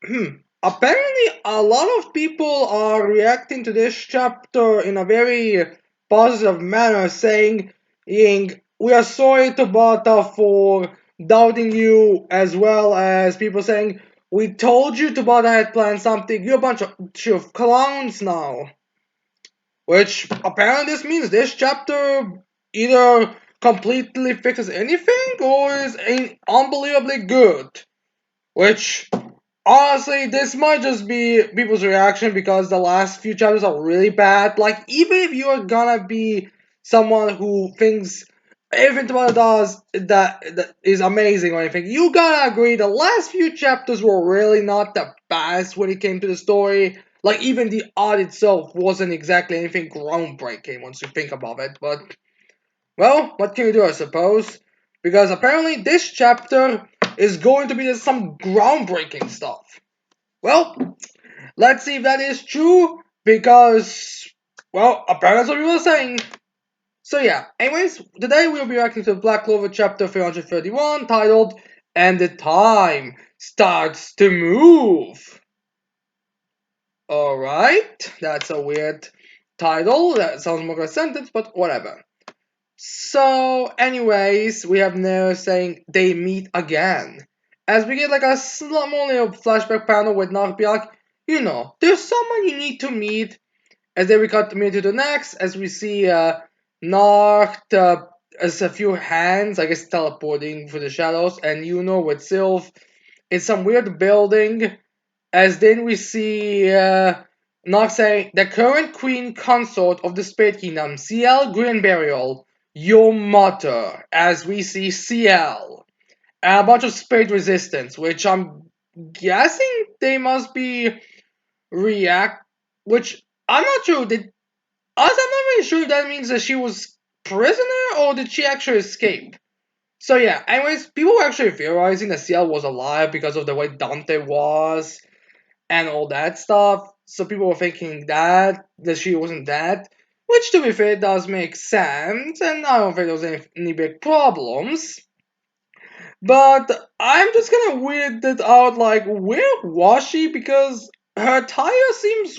Apparently, a lot of people are reacting to this chapter in a very positive manner, saying, we are sorry to Bata for doubting you, as well as people saying, we told you Tabata had planned something, you're a bunch of clowns now. Which apparently this means this chapter either completely fixes anything or is unbelievably good. Which, honestly, this might just be people's reaction because the last few chapters are really bad. Like, even if you're gonna be someone who thinks everything Tabata does that is amazing or anything, you gotta agree the last few chapters were really not the best when it came to the story. Like, even the art itself wasn't exactly anything groundbreaking once you think about it, but, well, what can you do, I suppose? Because apparently this chapter is going to be some groundbreaking stuff. Well, let's see if that is true, because, well, apparently that's what people are saying. So yeah, anyways, today we'll be reacting to Black Clover chapter 331, titled, And the Time Starts to Move. Alright, that's a weird title, that sounds more like a sentence, but whatever. So, anyways, we have Nero saying they meet again. As we get like a small little flashback panel with Narc be like, there's someone you need to meet. As then we cut to to the next, as we see Narc as a few hands, I guess teleporting through the shadows, and with Sylph in some weird building. As then we see Nox saying, the current queen consort of the Spade Kingdom, CL Greenburial, your mother. As we see CL. And a bunch of Spade Resistance, which I'm guessing they must be react. Which I'm not sure. I'm not really sure if that means that she was prisoner or did she actually escape. So yeah, anyways, people were actually theorizing that CL was alive because of the way Dante was and all that stuff. So people were thinking that she wasn't dead, which to be fair does make sense, and I don't think there was any big problems. But I'm just kind of weirded out, like, where was she? Because her attire seems,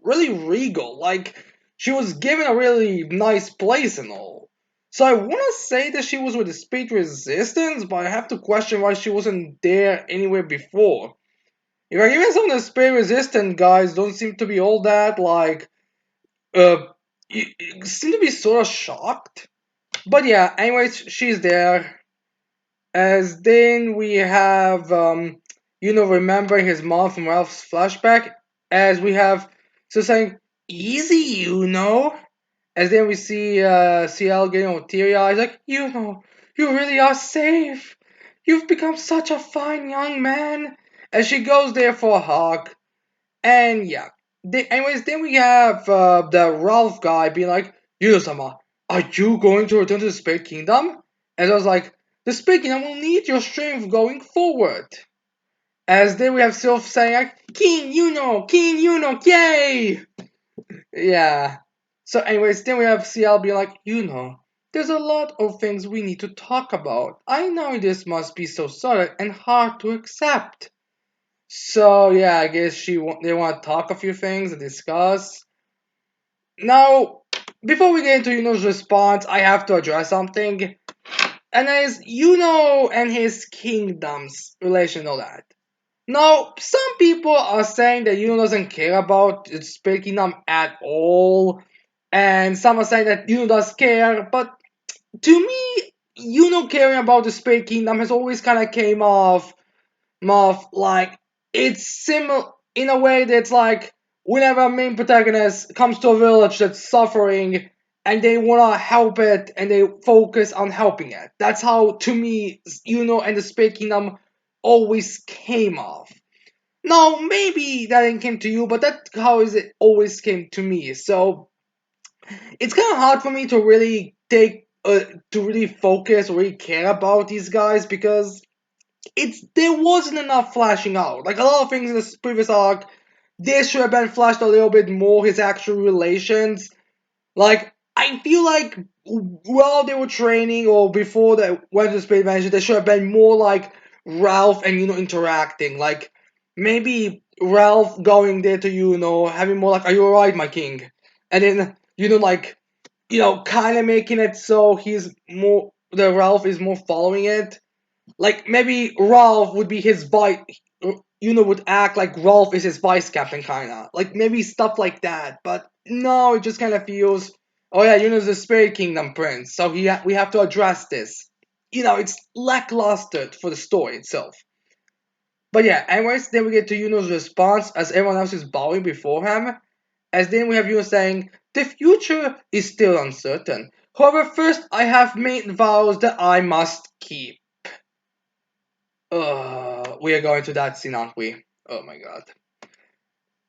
really regal. Like, she was given a really nice place and all. So I want to say that she was with the Speed Resistance, but I have to question why she wasn't there anywhere before. Even some of the spray resistant guys don't seem to be all that like uh seem to be sort of shocked. But yeah, anyways, she's there. As then we have remembering his mom from Ralph's flashback. As we have so saying easy, As then we see CL getting all teary eyes, like, you really are safe. You've become such a fine young man. As she goes there for a hug. And yeah. Anyways, then we have the Ralph guy being like, Yuno-sama, are you going to return to the Spade Kingdom? And I was like, the Spade Kingdom will need your strength going forward. As then we have Sylph saying like, King Yuno, yay! Yeah. So anyways, then we have CL being like, there's a lot of things we need to talk about. I know this must be so sudden and hard to accept. So yeah, I guess they want to talk a few things and discuss. Now, before we get into Yuno's response, I have to address something, and that is Yuno and his kingdom's relation, all that. Now, some people are saying that Yuno doesn't care about the Spade Kingdom at all, and some are saying that Yuno does care. But to me, Yuno caring about the Spade Kingdom has always kind of came off like it's similar in a way that's like whenever a main protagonist comes to a village that's suffering and they want to help it and they focus on helping it. That's how, to me, and the Spade Kingdom always came off. Now, maybe that didn't came to you, but that's how is it always came to me. So it's kind of hard for me to really to really focus or really care about these guys because there wasn't enough flashing out. Like a lot of things in this previous arc, there should have been flashed a little bit more his actual relations. Like I feel like while they were training or before they went to Space Mansion, there should have been more like Ralph and interacting. Like maybe Ralph going there to having more like, "Are you alright, my king?" And then like kind of making it so the Ralph is more following it. Like maybe Ralph would be his vice, would act like Ralph is his vice captain, kinda. Like maybe stuff like that. But no, it just kind of feels, oh yeah, Yuno's the Spirit Kingdom prince, so we have to address this. It's lackluster for the story itself. But yeah, anyways, then we get to Yuno's response as everyone else is bowing before him. As then we have Yuno saying, "The future is still uncertain. However, first I have made vows that I must keep." We are going to that scene, aren't we? Oh my god.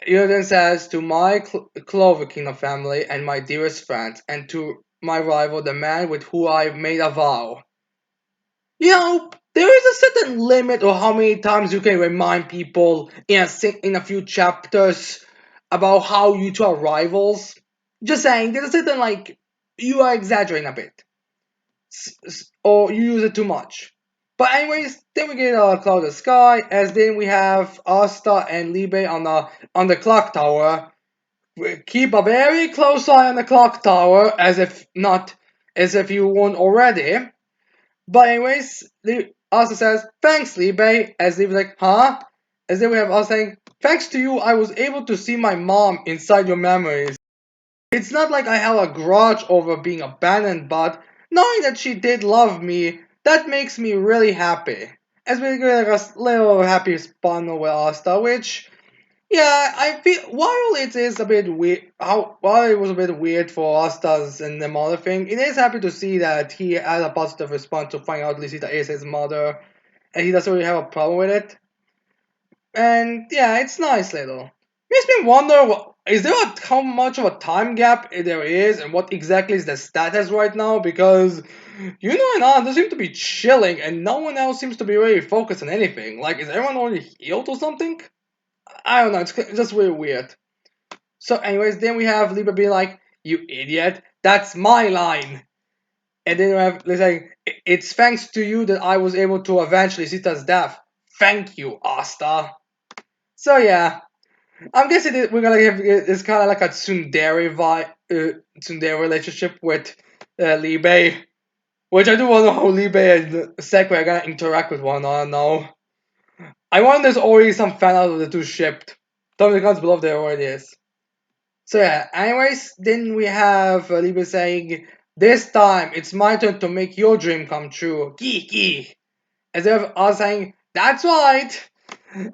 Yuno then says, "To my Clover Kingdom family and my dearest friends, and to my rival, the man with who I made a vow." There is a certain limit of how many times you can remind people in a few chapters about how you two are rivals. Just saying, there's a certain, like, you are exaggerating a bit, or you use it too much. But anyways, then we get a clouded sky, as then we have Asta and Libe on the clock tower. We keep a very close eye on the clock tower, as if you won already. But anyways, Asta says, "Thanks, Libe," as if like, huh? As then we have Asta saying, "Thanks to you, I was able to see my mom inside your memories. It's not like I have a grudge over being abandoned, but knowing that she did love me, that makes me really happy." As we get like a little happy spun with Asta, which, yeah, I feel while it is a bit weird, while it was a bit weird for Asta's and the mother thing, it is happy to see that he had a positive response to find out Lisita is his mother, and he doesn't really have a problem with it. And yeah, it's nice little. Makes me wonder, is there how much of a time gap there is, and what exactly is the status right now? Because and I, they seem to be chilling, and no one else seems to be really focused on anything. Like, is everyone already healed or something? I don't know. It's just really weird. So, anyways, then we have Libra being like, "You idiot! That's my line." And then we have saying, "It's thanks to you that I was able to avenge Lisita's death. Thank you, Asta." So yeah, I'm guessing that we're gonna have it's kind of like a tsundere relationship with Libe, which I do want to know how Libe and Sekwe are gonna interact with one another now. I wonder there's already some fan out of the two shipped. Tell me in the comments below if there already is. So yeah, anyways, then we have Libe saying, "This time it's my turn to make your dream come true." Geeky. As if us saying, "That's right."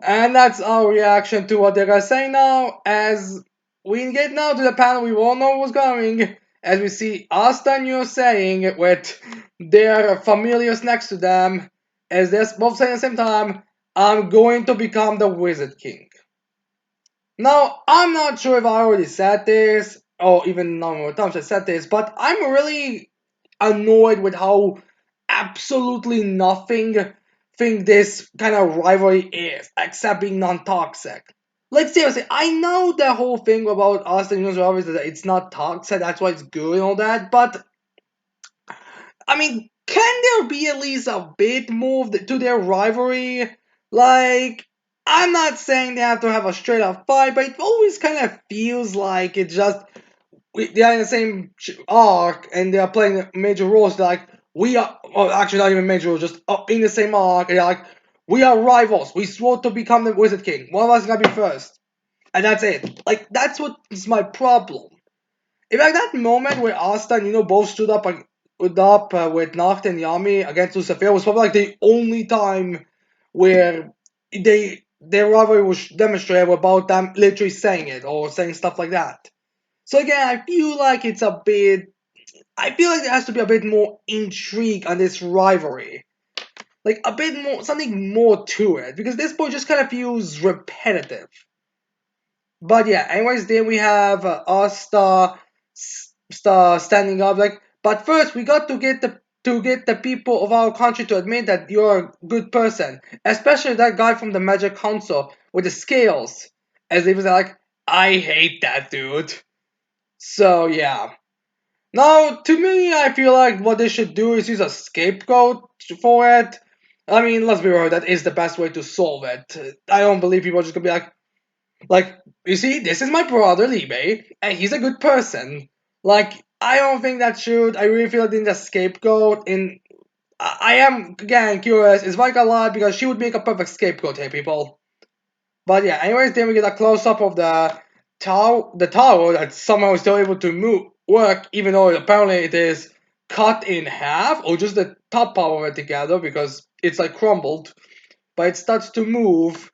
And that's our reaction to what they're gonna say now. As we get now to the panel we all know what's coming. As we see Asta and you saying with their familiars next to them, as they're both saying at the same time, "I'm going to become the Wizard King." Now, I'm not sure if I already said this, or even number of times I said this, but I'm really annoyed with how absolutely nothing think this kind of rivalry is, except being non-toxic. Like seriously, I know the whole thing about Austin News rivalry is that it's not toxic, that's why it's good and all that, but I mean, can there be at least a bit more to their rivalry? Like, I'm not saying they have to have a straight up fight, but it always kind of feels like it just they are in the same arc and they are playing major roles. They're like, we are, well, actually not even major roles, just in the same arc. And they're like, we are rivals. We swore to become the Wizard King. One of us is gonna be first, and that's it. Like that's what is my problem. In fact, that moment where Asta and both stood up with Nacht and Yami against Lucifer was probably like the only time where their rivalry was demonstrated about them literally saying it or saying stuff like that. So again, I feel like it's a bit. I feel like there has to be a bit more intrigue on this rivalry, like a bit more, something more to it, because this point just kind of feels repetitive. But yeah, anyways, then we have Asta standing up like, "But first we got to get the people of our country to admit that you're a good person, especially that guy from the Magic Council with the scales." As if it's like, I hate that dude. So yeah. Now, to me, I feel like what they should do is use a scapegoat for it. I mean, let's be real, that is the best way to solve it. I don't believe people are just gonna be like, you see, this is my brother Libe, and he's a good person. Like, I don't think that should. I really feel like they need a scapegoat. I am again curious. Is Vika alive? Because she would make a perfect scapegoat here, people. But yeah, anyways, then we get a close up of the tower that somehow is still able to work, even though apparently it is cut in half, or just the top part of it together because it's like crumbled. But it starts to move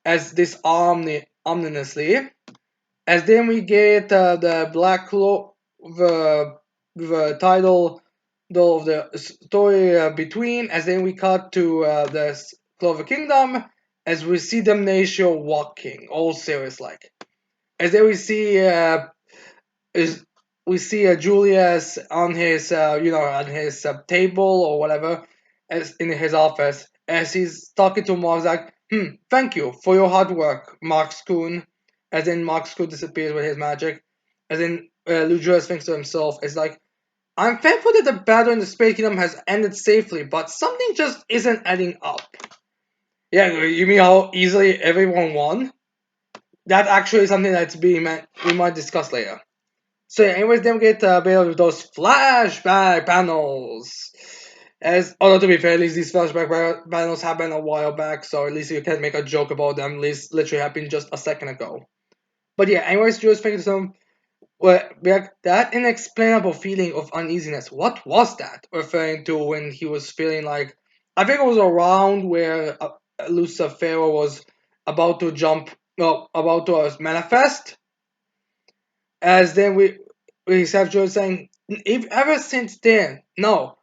as this ominously. As then we get the Black Clover, the title of the story between. As then we cut to the Clover Kingdom, as we see Damnatio walking, all serious like. As then is we see Julius on his on his table or whatever, as in his office, as he's talking to Mark, like, thank you for your hard work, Mark Schoon. As in Mark Schoon disappears with his magic. As in Lucius thinks to himself, it's like, I'm thankful that the battle in the Space Kingdom has ended safely, but something just isn't adding up. Yeah, you mean how easily everyone won? That actually is something that's being meant we might discuss later. So yeah, anyways, then we get a bit of those flashback panels. As although to be fair, at least these flashback panels happened a while back, so at least you can make a joke about them. At least literally happened just a second ago. But yeah, anyways, just thinking some that inexplainable feeling of uneasiness. What was that? Referring to when he was feeling like I think it was around where Lucifer was about to jump, no, about to manifest. As then we have Joe saying, if ever since then, no,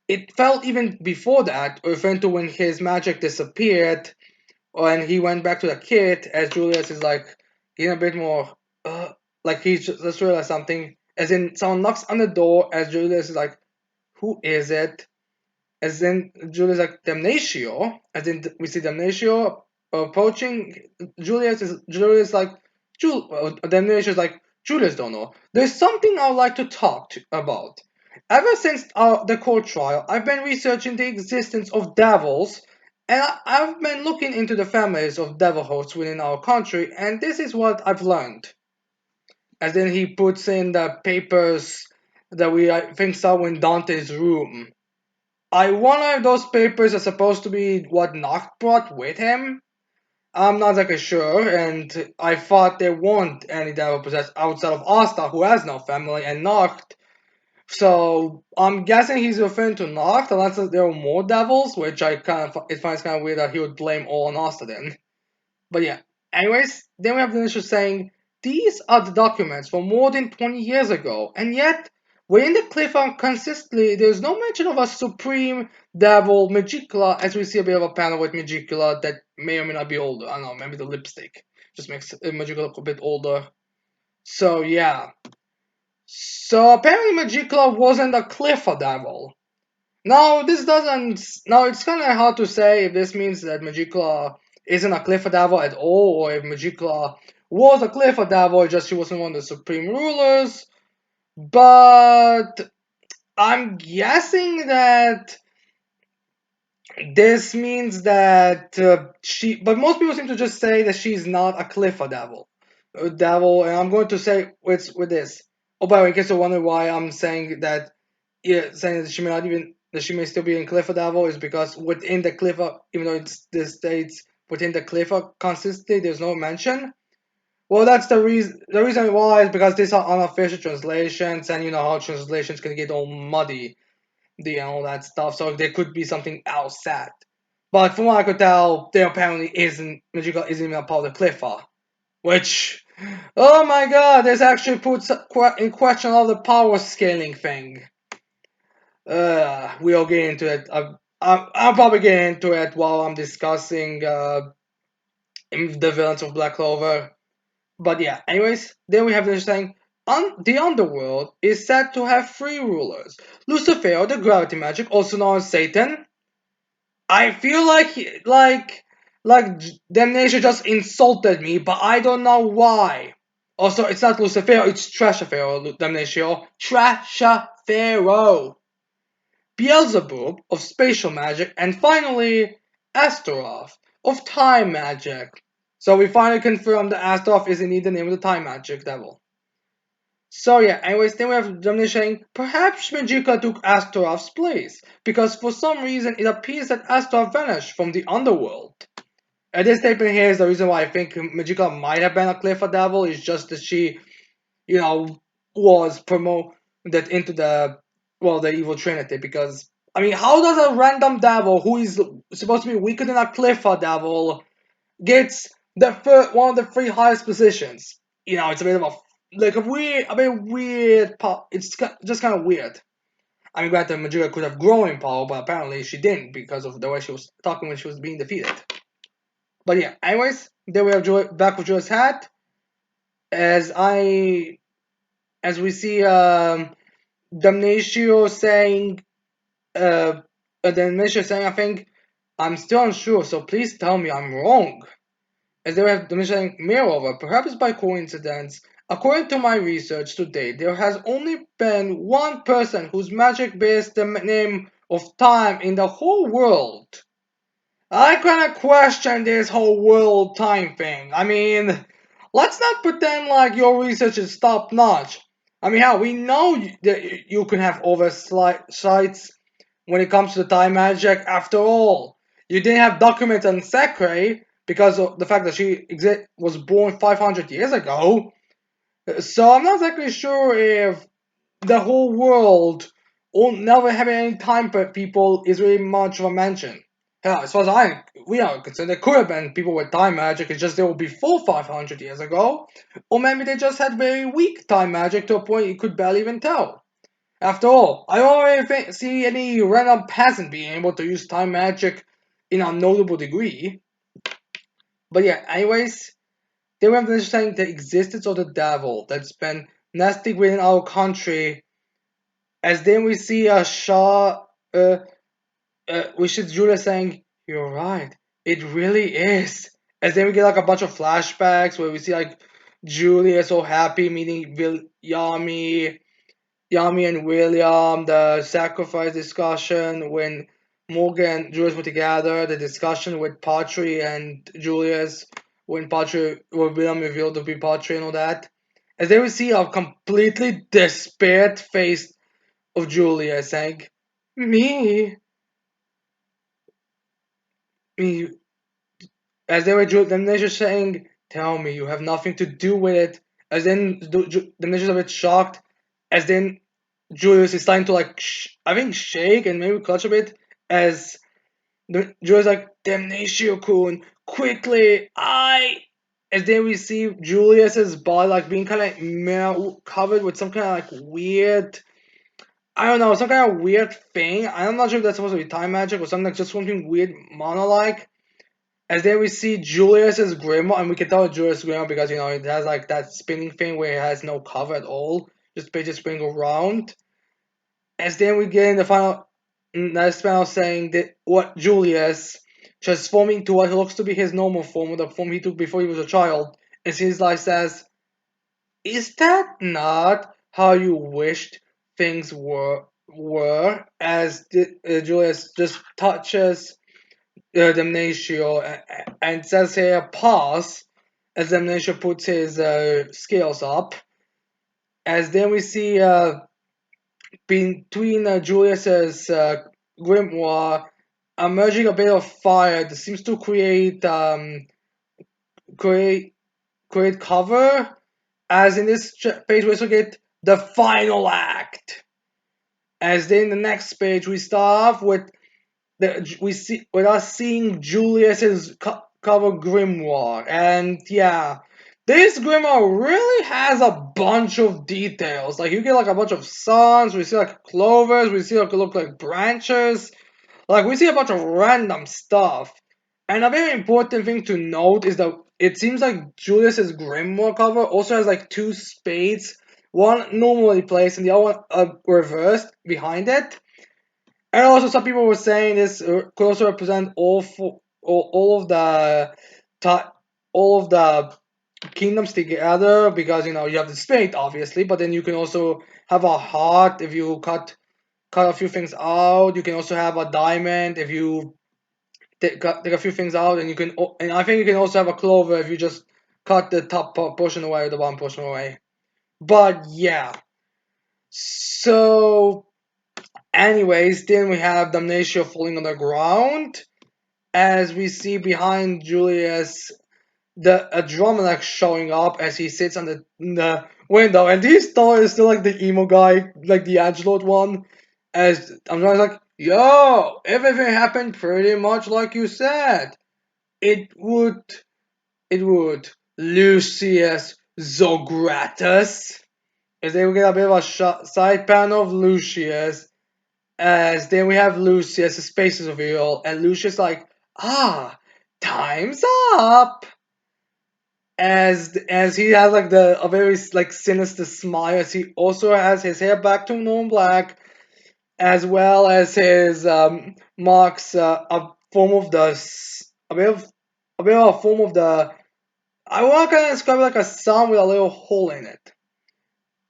it felt even before that, referring to when his magic disappeared, and he went back to the kid, as Julius is like getting a bit more, like he just realized something, as in someone knocks on the door, as Julius is like, who is it? As in Julius like Damnatio, as in we see Damnatio approaching. Julius like Damnatio is like Julius don't know. There's something I'd like to about. Ever since the court trial, I've been researching the existence of devils, and I've been looking into the families of devil hosts within our country, and this is what I've learned. As then he puts in the papers that we I think saw in Dante's room. I wonder if those papers are supposed to be what Noct brought with him. I'm not exactly sure, and I thought there weren't any devil possessed outside of Asta, who has no family, and Noct. So I'm guessing he's referring to Noct, unless there are more devils, which I it finds kind of weird that he would blame all on Asta then. But yeah. Anyways, then we have the issue saying these are the documents from more than 20 years ago, and yet within the cliffhanger consistently, there's no mention of a supreme devil Magicula, as we see a bit of a panel with Magicula that may or may not be older. I don't know, maybe the lipstick just makes Magicula look a bit older. So yeah. So apparently Magicula wasn't a Cliffa devil. Now this doesn't. Now it's kind of hard to say if this means that Magicla isn't a Clifford Devil at all, or if Magicla was a Clifford Devil, just she wasn't one of the supreme rulers. But I'm guessing that this means that she. But most people seem to just say that she's not a Clifford Devil. Devil, and I'm going to say with this. Oh, by the way, in case you're wondering why I'm saying that, yeah, saying that she may not even that she may still be in Clifford Devil is because within the Clifford, even though it's the states within the Clifford consistently, there's no mention. Well, that's the reason. The reason why is because these are unofficial translations, and you know how translations can get all muddy, and all that stuff. So there could be something else said. But from what I could tell, there apparently isn't Magical isn't even a part of the Clifford, which, oh my god, this actually puts in question all the power scaling thing. We'll get into it. I'll probably get into it while I'm discussing the villains of Black Clover. But yeah, anyways, then we have this thing. The underworld is said to have three rulers: Lucifer, the gravity magic, also known as Satan. I feel like Damnation just insulted me, but I don't know why. Also, it's not Lucifer, it's Trashafero, Damnatio. Trashafero. Beelzebub of spatial magic, and finally Astaroth of time magic. So we finally confirmed that Astaroth is indeed the name of the time magic devil. So yeah, anyways, then we have Dominic saying, perhaps Magica took Astaroth's place, because for some reason it appears that Astaroth vanished from the underworld. And this statement here is the reason why I think Magica might have been a Clifford devil, is just that she, you know, was promoted into the evil trinity, because, I mean, how does a random devil who is supposed to be weaker than a Clifford devil gets one of the three highest positions? It's a bit of a bit weird. It's just kind of weird. I mean, granted, Majora could have grown in power, but apparently she didn't because of the way she was talking when she was being defeated. But yeah, anyways, then we have back with Joy's hat. As I, as we see, Damnatio saying, Damnatio saying, I think, I'm still unsure, so please tell me I'm wrong. As they have mentioning, moreover, perhaps by coincidence, according to my research to date, there has only been one person whose magic bears the name of time in the whole world. I kind of question this whole world time thing. I mean, let's not pretend like your research is top notch. I mean, how we know that you can have oversights when it comes to time magic. After all, you didn't have documents on Sakurai because of the fact that she was born 500 years ago. So I'm not exactly sure if the whole world, or never having any time people, is really much of a mention. Hell, as far as we are concerned, there could have been people with time magic. It's just they were before 500 years ago, or maybe they just had very weak time magic to a point you could barely even tell. After all, I don't really see any random peasant being able to use time magic in a notable degree. But yeah, anyways, they were understanding the existence of the devil that's been nesting within our country. As then we see a Shaw, which is Julia saying, "You're right, it really is." As then we get like a bunch of flashbacks where we see like Julia so happy meeting Yami and William, the sacrifice discussion when Morgan and Julius were together, the discussion with Patry and Julius when William revealed to be Patry and all that. As then we see a completely despaired face of Julia saying, "Me, me," as they were the ninjas saying, "Tell me, you have nothing to do with it." As then the ninjas are a bit shocked, as then Julius is starting to like, I think shake and maybe clutch a bit, as Julius is like, Damnatio-kun, quickly, as then we see Julius's body like being kind of covered with some kind of like weird, I don't know, some kind of weird thing. I'm not sure if that's supposed to be time magic or something, like just something weird mono-like. As then we see Julius's grimoire, and we can tell it's Julius' grimoire because it has like that spinning thing where it has no cover at all, just pages spinning around. As then we get in the final next panel saying that what Julius transforming to what looks to be his normal form, or the form he took before he was a child, and his life says, "Is that not how you wished things were?" As Julius just touches Damnatio and says here, "Pause," as Damnatio puts his scales up. As then we see between Julius's grimoire emerging a bit of fire that seems to create cover. As in this page, we also get the final act. As then the next page, we start off with with us seeing Julius's cover grimoire, and yeah, this grimoire really has a bunch of details. Like you get like a bunch of suns, we see like clovers, we see like look like branches, like we see a bunch of random stuff. And a very important thing to note is that it seems like Julius's grimoire cover also has like two spades, one normally placed and the other one reversed behind it. And also, some people were saying this could also represent all of the all of the kingdoms together, because you have the spade obviously, but then you can also have a heart if you cut cut a few things out. You can also have a diamond if you take a few things out, and and I think you can also have a clover if you just cut the top portion away, the bottom portion away. But yeah. So, anyways, then we have Damnatio falling on the ground. As we see behind Julius, the Adromelech showing up as he sits on the window, and this Thor is still like the emo guy, like the Edgelord one. As I'm like, yo, everything happened pretty much like you said. It would, it would. Lucius Zogratus. As they will get a bit of a side panel of Lucius, as then we have Lucius, his face is revealed, and Lucius like, time's up. As he has like a very like sinister smile, as he also has his hair back to normal black, as well as his marks a form of a bit of a form of the, I want to kind of describe it like a sun with a little hole in it.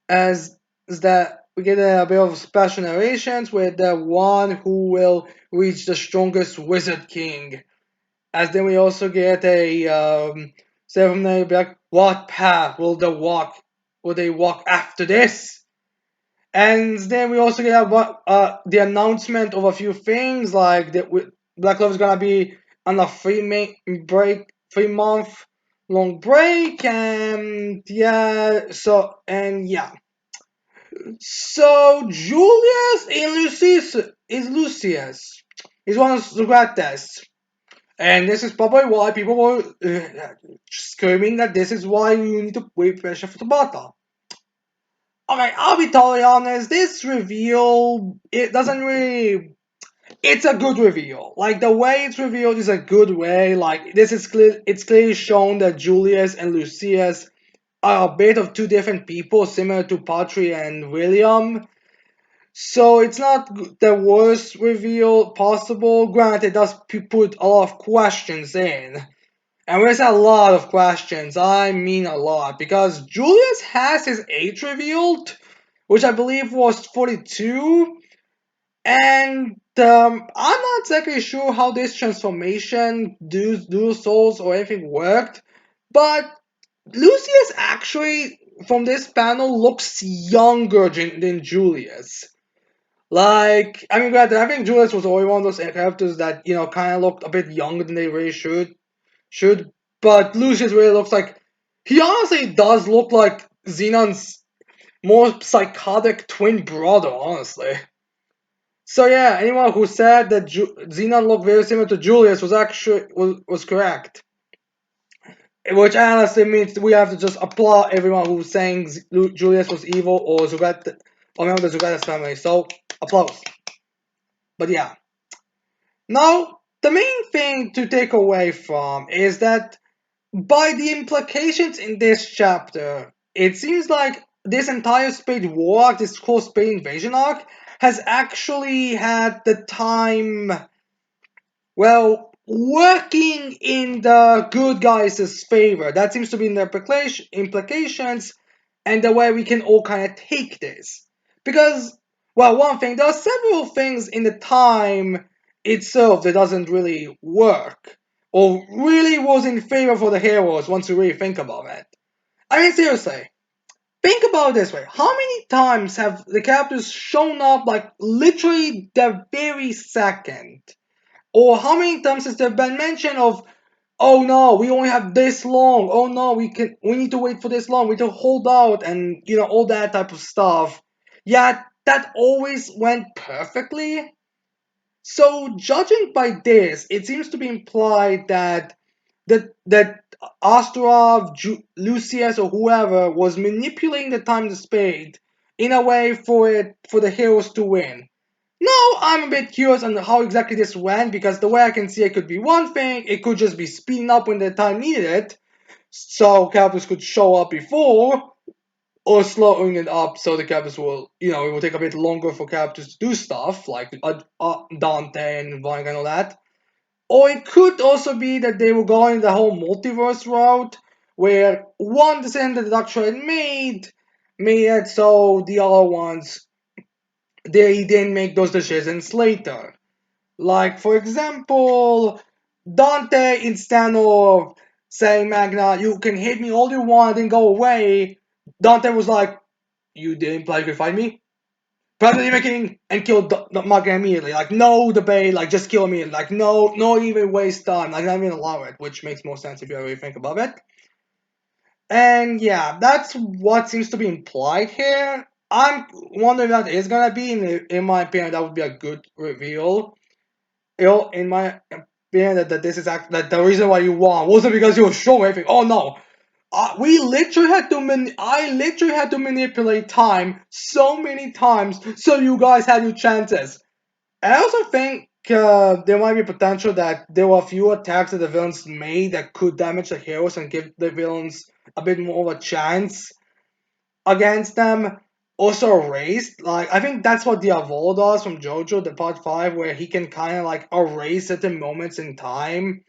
As is that we get a bit of special narrations with the one who will reach the strongest wizard king. As then we also get a ceremony be like, what path will they walk after this? And then we also get the announcement of a few things like that Black Clover is gonna be on a 3 month long break, and yeah, so Julius and Lucius is one of the greatest. And this is probably why people were screaming that this is why you need to wait pressure for the bottom. Okay, I'll be totally honest, this reveal, it doesn't really, it's a good reveal. Like, the way it's revealed is a good way. Like, it's clearly shown that Julius and Lucius are a bit of two different people, similar to Patry and William. So it's not the worst reveal possible. Granted, it does put a lot of questions in. And there's a lot of questions. I mean a lot. Because Julius has his age revealed, which I believe was 42. And I'm not exactly sure how this transformation, dual souls, or anything worked. But Lucius actually, from this panel, looks younger than Julius. Like, I mean, granted, I think Julius was always one of those characters that, kind of looked a bit younger than they really should. But Lucius really looks like, he honestly does look like Xenon's more psychotic twin brother, honestly. So yeah, anyone who said that Xenon looked very similar to Julius was correct. Which honestly means we have to just applaud everyone who's saying Julius was evil or Zugat or member of the Zugatas family. So applause. But yeah. Now, the main thing to take away from is that by the implications in this chapter, it seems like this entire Spade War arc, this whole Spade Invasion arc, has actually had the time, well, working in the good guys' favor. That seems to be in the implications and the way we can all kind of take this. Because, well, one thing, there are several things in the time itself that doesn't really work. Or really was in favor for the heroes once you really think about it. I mean, seriously, think about it this way. How many times have the characters shown up like literally the very second? Or how many times has there been mention of, oh no, we only have this long. Oh no, we need to wait for this long. We need to hold out and all that type of stuff. Yeah, that always went perfectly. So judging by this, it seems to be implied that Astrov, Lucius, or whoever was manipulating the time to spade in a way for the heroes to win. Now, I'm a bit curious on how exactly this went, because the way I can see it could be one thing, it could just be speeding up when the time needed it, so characters could show up before, or slowing it up so the characters will, it will take a bit longer for characters to do stuff, like Dante and Vanga and all that. Or it could also be that they were going the whole multiverse route, where one decision that the Doctor had made it so the other ones they didn't make those decisions later. Like, for example, Dante, instead of saying, Magna, you can hit me all you want and go away, Dante was like, you didn't plan to fight me? Probably making and kill Magna immediately. Like, no debate, like, just kill me. Like, no, not even waste time. Like, not even allow it, which makes more sense if you really think about it. And yeah, that's what seems to be implied here. I'm wondering if that is gonna be, in my opinion, that would be a good reveal. In my opinion, that this is that the reason why you won wasn't because you were showing everything. Oh no, we literally had to I literally had to manipulate time so many times so you guys had your chances. And I also think there might be potential that there were a few attacks that the villains made that could damage the heroes and give the villains a bit more of a chance against them. Also erased, like I think that's what Diavolo does from JoJo, the part 5, where he can kind of like erase certain moments in time.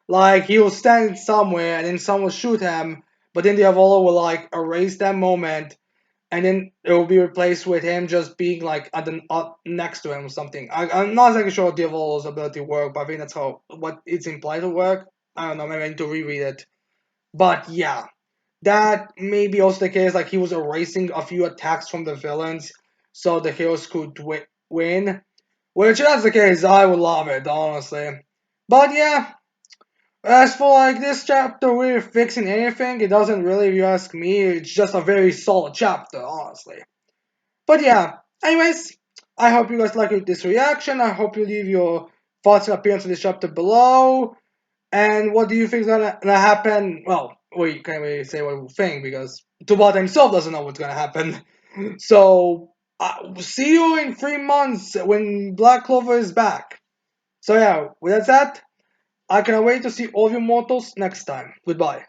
Like he will stand somewhere and then someone will shoot him, but then Diavolo will like erase that moment, and then it will be replaced with him just being like at the next to him or something. I'm not exactly sure how Diavolo's ability work, but I think that's how what it's implied to work. I don't know, maybe I need to reread it. But yeah, that may be also the case. Like he was erasing a few attacks from the villains, so the heroes could win. Which, if that's the case, I would love it, honestly. But yeah, as for like this chapter really fixing anything, it doesn't really, if you ask me, it's just a very solid chapter, honestly. But yeah, anyways, I hope you guys liked this reaction. I hope you leave your thoughts and opinions on this chapter below. And what do you think is gonna happen? Well, we can't really say what we think because Tubata himself doesn't know what's gonna happen. So, see you in 3 months when Black Clover is back. So yeah, with that said, I cannot wait to see all of you mortals next time. Goodbye.